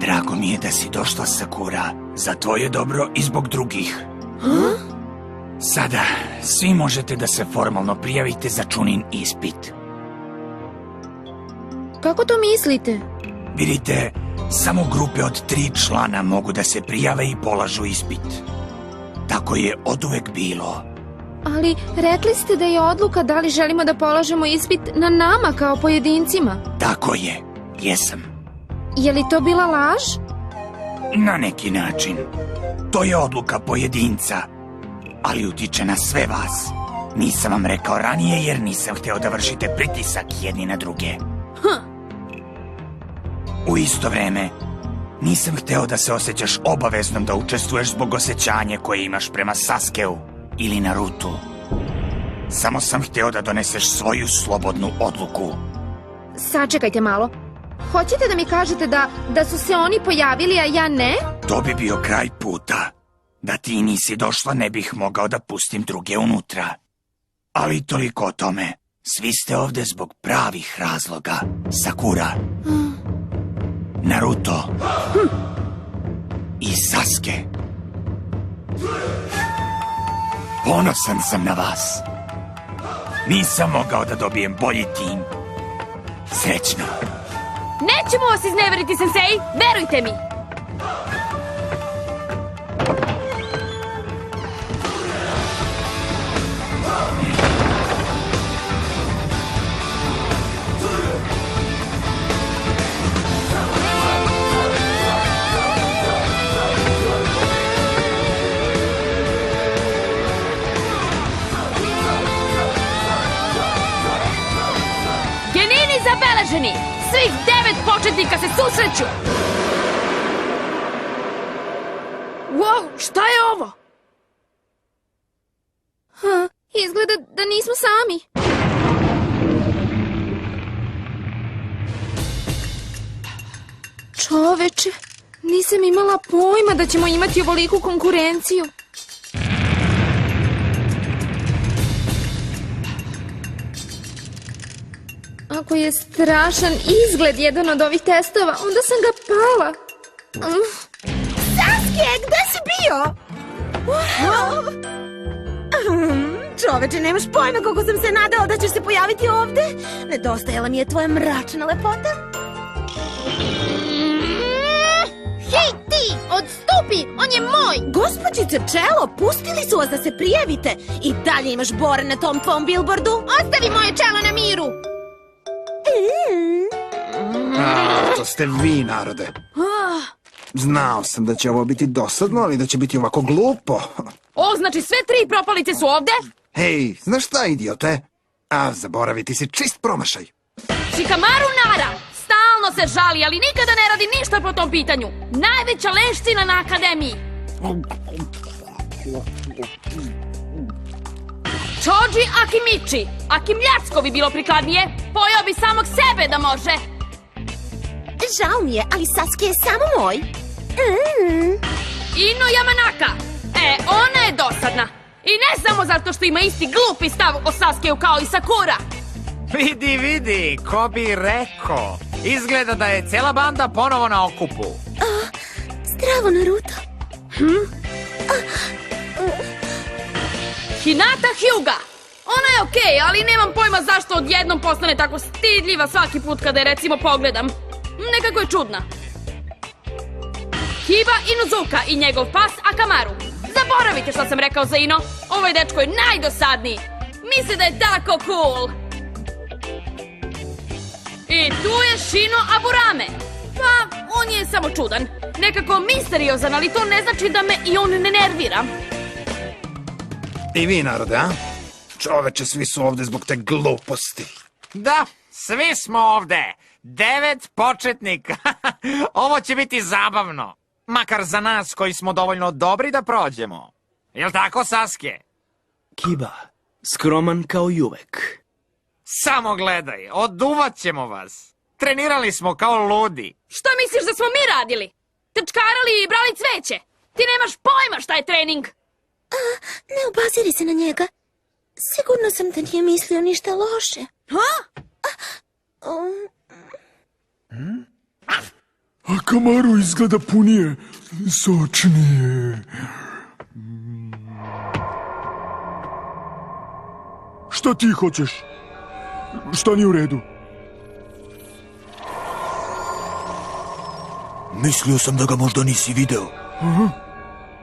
Drago mi je da si došla, Sakura. Za tvoje dobro i zbog drugih. Sada, svi možete da se formalno prijavite za Chunin ispit. Kako to mislite? Vidite, samo grupe od 3 člana mogu da se prijave i polažu ispit. Tako je oduvek bilo. Ali rekli ste da je odluka da li želimo da polažemo ispit na nama kao pojedincima. Tako je, jesam. Je li to bila laž? Na neki način. To je odluka pojedinca, ali utiče na sve vas. Nisam vam rekao ranije jer nisam hteo da vršite pritisak jedni na druge. U isto vreme, nisam hteo da se osjećaš obaveznom da učestvuješ zbog osjećanja koje imaš prema Saskeu ili Narutu. Samo sam hteo da doneseš svoju slobodnu odluku. Sačekajte malo. Hoćete da mi kažete da su se oni pojavili, a ja ne? To bi bio kraj puta. Da ti nisi došla, ne bih mogao da pustim druge unutra. Ali toliko o tome. Svi ste ovde zbog pravih razloga. Sakura, Naruto i Sasuke. Ponosan sam na vas. Nisam mogao da dobijem bolji tim. Srećno. Nećemo vas izneveriti, sensei, verujte mi. Genini zabeleženi! Svih 9 početnika se susreću! Wow, šta je ovo? Izgleda da nismo sami. Čoveče, nisam imala pojma da ćemo imati ovoliku konkurenciju. Ako je strašan izgled jedan od ovih testova, onda sam ga pala. Sasuke, gde si bio? Čoveče, nemaš pojma koliko sam se nadala da ćeš se pojaviti ovde. Nedostajala mi je tvoja mračna lepota. Hej ti, odstupi, on je moj! Gospođice Čelo, pustili su vas da se prijavite. I dalje imaš bore na tom tvom billboardu. Ostavi moje čelo na miru! To ste vi, narode. Znao sam da će ovo biti dosadno, ali da će biti ovako glupo. O, znači sve 3 propalice su ovde? Hej, znaš šta, idiote? A, zaboraviti si čist promašaj. Shikamaru Nara stalno se žali, ali nikada ne radi ništa po tom pitanju. Najveća leština na akademiji. Choji Akimichi. Akimljacko bi bilo prikladnije. Pojao bi samog sebe da može. Žao mi je, ali Sasuke je samo moj. Ino Yamanaka. Ona je dosadna. I ne samo zato što ima isti glupi stav o Saskeu kao i Sakura. Vidi, ko bi rekao. Izgleda da je cela banda ponovo na okupu. Zdravo, Naruto. Hinata Hyuga. Ona je okej, ali nemam pojma zašto odjednom postane tako stidljiva svaki put kada je recimo pogledam. Nekako je čudna. Hiba Inuzuka i njegov pas Akamaru. Zaboravite što sam rekao za Ino. Ovaj dečko je najdosadniji. Misli da je tako cool. I tu je Shino Aburame. Pa, on je samo čudan. Nekako misteriozan, ali to ne znači da me i on ne nervira. I vi, narode, a? Čoveče, svi su ovde zbog te gluposti. Da, svi smo ovde. 9 početnika. Ovo će biti zabavno. Makar za nas koji smo dovoljno dobri da prođemo. Jel tako, Sasuke? Kiba, skroman kao i uvek. Samo gledaj, oduvat ćemo vas. Trenirali smo kao ludi. Šta misliš da smo mi radili? Trčkarali i brali cveće? Ti nemaš pojma šta je trening. Ne obaziri se na njega. Sigurno sam da nije mislio ništa loše. A Kamaru izgleda punije, sočnije. Šta ti hoćeš? Šta nije u redu? Mislio sam da ga možda nisi video.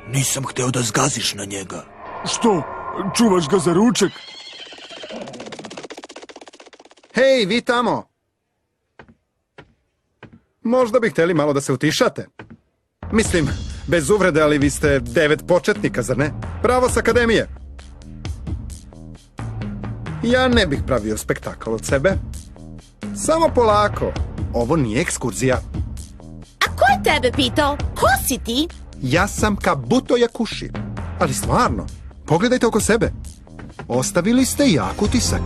Nisam hteo da zgaziš na njega. Što? Čuvaš ga za ručak? Hej, vi tamo! Možda bi hteli malo da se utišate. Mislim, bez uvrede, ali vi ste 9 početnika, zar ne? Bravo s akademije! Ja ne bih pravio spektakl od sebe. Samo polako. Ovo nije ekskurzija. A ko je tebe pitao? Ko si ti? Ja sam Kabuto Yakushi. Ali stvarno, pogledajte oko sebe. Ostavili ste jak utisak.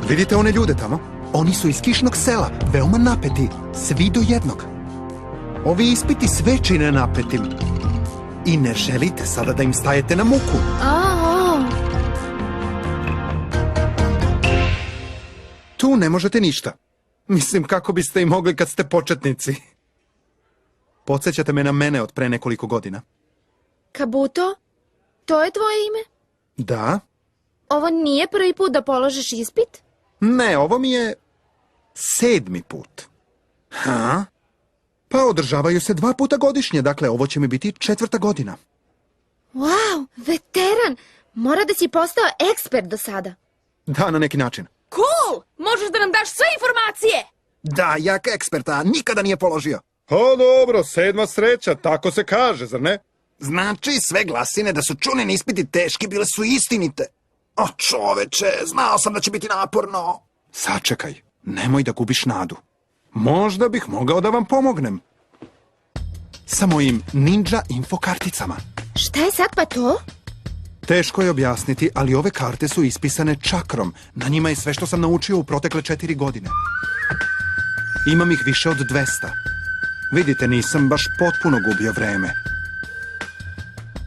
Vidite one ljude tamo? Oni su iz Kišnog sela, veoma napeti, svi do jednog. Ovi ispiti sve čine napetim. I ne želite sada da im stajete na muku. Tu ne možete ništa. Mislim, kako biste i mogli kad ste početnici. Podsjećate me na mene od pre nekoliko godina. Kabuto, to je tvoje ime? Da? Ovo nije prvi put da položiš ispit? Ne, ovo mi je 7. put. Ha? Pa održavaju se 2 puta godišnje, dakle ovo će mi biti 4. godina. Wow, veteran! Mora da si postao ekspert do sada. Da, na neki način. Cool! Možeš da nam daš sve informacije! Da, jak eksperta, nikada nije položio. O, dobro, 7. sreća, tako se kaže, zar ne? Znači, sve glasine da su čuneni ispiti teški bile su istinite. O, čoveče, znao sam da će biti naporno. Sačekaj, nemoj da gubiš nadu. Možda bih mogao da vam pomognem. Sa mojim ninja info karticama. Šta je sad pa to? Teško je objasniti, ali ove karte su ispisane čakrom. Na njima je sve što sam naučio u protekle 4 godine. Imam ih više od 200. Vidite, nisam baš potpuno gubio vreme.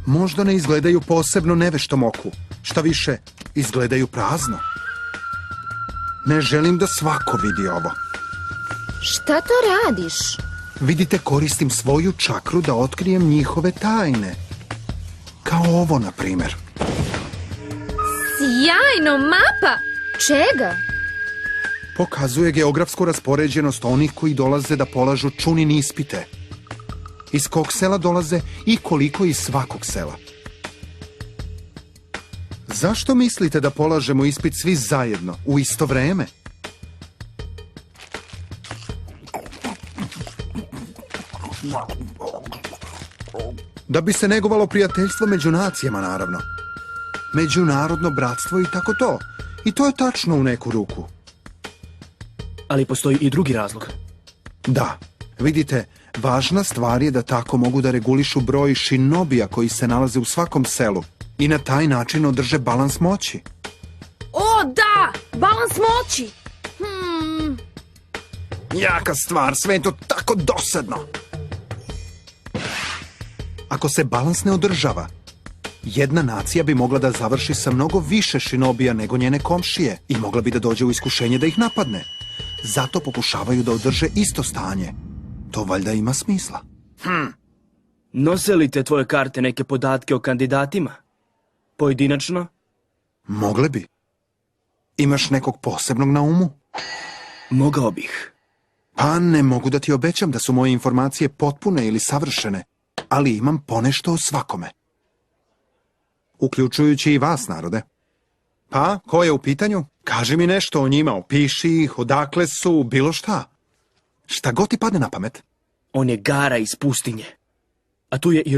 Možda ne izgledaju posebno neveštom oku. Šta više, izgledaju prazno. Ne želim da svako vidi ovo. Šta to radiš? Vidite, koristim svoju čakru da otkrijem njihove tajne. Kao ovo, na primjer. Sjajno, mapa! Čega? Pokazuje geografsku raspoređenost onih koji dolaze da polažu čunin ispite. Iz kog sela dolaze i koliko iz svakog sela. Zašto mislite da polažemo ispit svi zajedno, u isto vreme? Da bi se negovalo prijateljstvo među nacijama, naravno. Međunarodno bratstvo i tako to. I to je tačno u neku ruku. Ali postoji i drugi razlog. Da, vidite, važna stvar je da tako mogu da regulišu broj šinobija koji se nalaze u svakom selu i na taj način održe balans moći. O, da! Balans moći! Jaka stvar, sve je to tako dosadno. Ako se balans ne održava, jedna nacija bi mogla da završi sa mnogo više šinobija nego njene komšije i mogla bi da dođe u iskušenje da ih napadne. Zato pokušavaju da održe isto stanje. To valjda ima smisla. Nose li te tvoje karte neke podatke o kandidatima? Pojedinačno? Mogle bi. Imaš nekog posebnog na umu? Mogao bih. Pa ne mogu da ti obećam da su moje informacije potpune ili savršene, ali imam ponešto o svakome. Uključujući i vas, narode. Pa, ko je u pitanju? Kaži mi nešto o njima, opiši ih, odakle su, bilo šta. Šta god ti padne na pamet. On je Gara iz pustinje. A tu je i